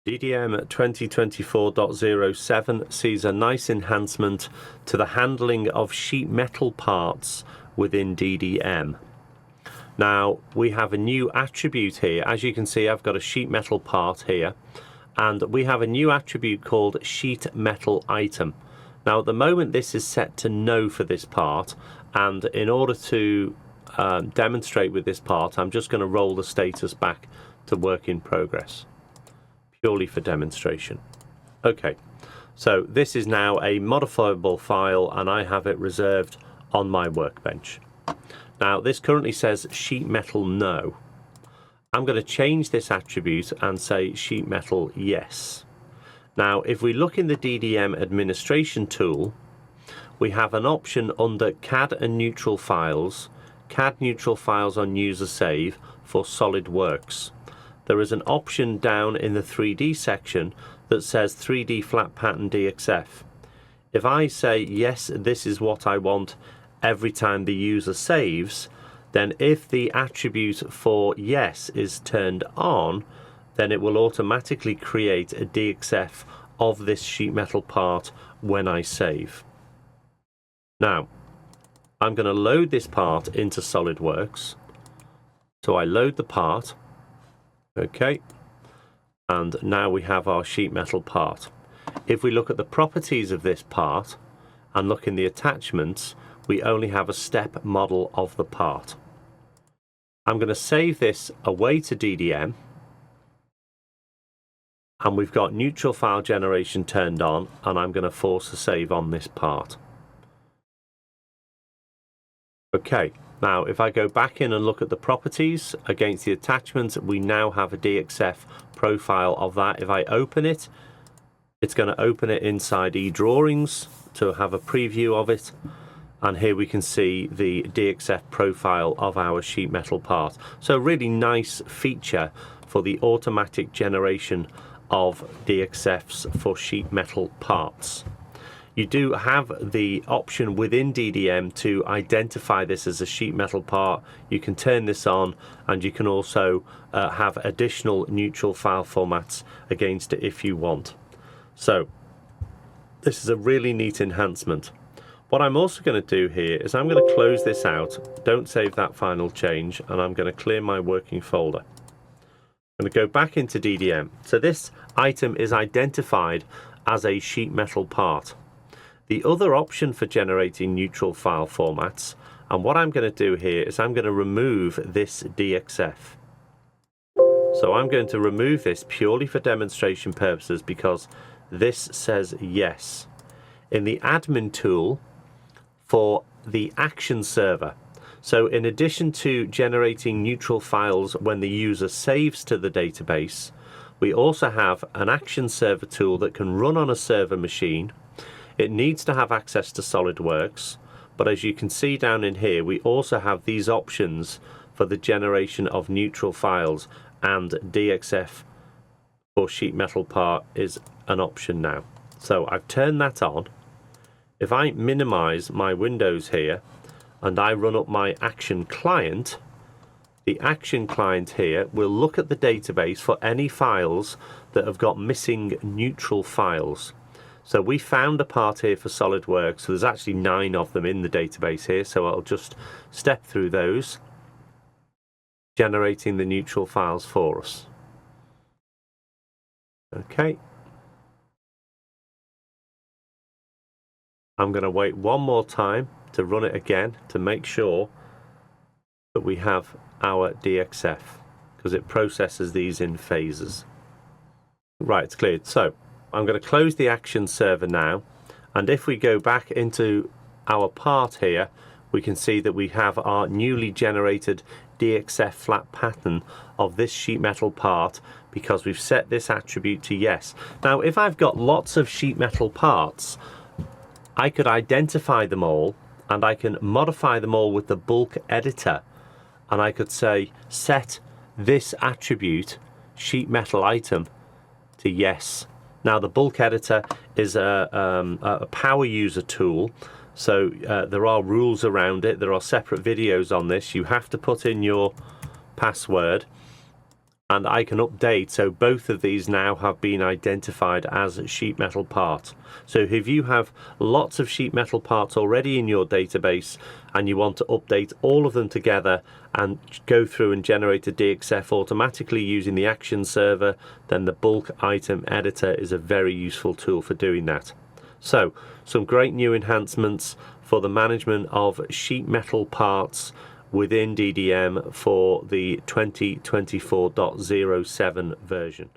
DDM 2024.07 sees a nice enhancement to the handling of sheet metal parts within DDM. Now we have a new attribute here. As you can see, I've got a sheet metal part here, and we have a new attribute called sheet metal item. Now at the moment this is set to no for this part, and in order to demonstrate with this part, I'm just going to roll the status back to work in progress, purely for demonstration. Okay, so this is now a modifiable file and I have it reserved on my workbench. Now this currently says sheet metal no. I'm going to change this attribute and say sheet metal yes. Now if we look in the DDM administration tool, we have an option under CAD and neutral files, CAD neutral files on user save for Solidworks. There is an option down in the 3D section that says 3D flat pattern DXF. If I say yes, this is what I want every time the user saves, then if the attribute for yes is turned on, then it will automatically create a DXF of this sheet metal part when I save. Now I'm going to load this part into Solidworks. So I load the part. Okay, and now we have our sheet metal part. If we look at the properties of this part and look in the attachments, we only have a step model of the part. I'm going to save this away to DDM, and we've got neutral file generation turned on, and I'm going to force a save on this part. Okay. Now if I go back in and look at the properties against the attachments, we now have a DXF profile of that. If I open it, it's going to open it inside eDrawings to have a preview of it, and here we can see the DXF profile of our sheet metal part. So really nice feature for the automatic generation of DXFs for sheet metal parts. You do have the option within DDM to identify this as a sheet metal part. You can turn this on, and you can also have additional neutral file formats against it if you want. So this is a really neat enhancement. What I'm also going to do here is I'm going to close this out. Don't save that final change, and I'm going to clear my working folder. I'm going to go back into DDM. So this item is identified as a sheet metal part. The other option for generating neutral file formats, and what I'm going to do here is I'm going to remove this DXF. So I'm going to remove this purely for demonstration purposes because this says yes. In the admin tool for the action server, so in addition to generating neutral files when the user saves to the database, we also have an action server tool that can run on a server machine. It needs to have access to Solidworks, but as you can see down in here, we also have these options for the generation of neutral files, and DXF for sheet metal part is an option now. So I've turned that on. If I minimize my windows here and I run up my action client, the action client here will look at the database for any files that have got missing neutral files. So we found a part here for Solidworks, so there's actually 9 of them in the database here, so I'll just step through those, generating the neutral files for us. Okay. I'm going to wait one more time to run it again to make sure that we have our DXF, because it processes these in phases. Right, it's cleared. So I'm going to close the action server now, and if we go back into our part here, we can see that we have our newly generated DXF flat pattern of this sheet metal part because we've set this attribute to yes. Now if I've got lots of sheet metal parts, I could identify them all and I can modify them all with the bulk editor, and I could say set this attribute sheet metal item to yes. Now the bulk editor is a power user tool, so there are rules around it. There are separate videos on this. You have to put in your password and I can update, so both of these now have been identified as sheet metal parts. So if you have lots of sheet metal parts already in your database and you want to update all of them together and go through and generate a DXF automatically using the action server, then the bulk item editor is a very useful tool for doing that. So some great new enhancements for the management of sheet metal parts within DDM for the 2024.07 version.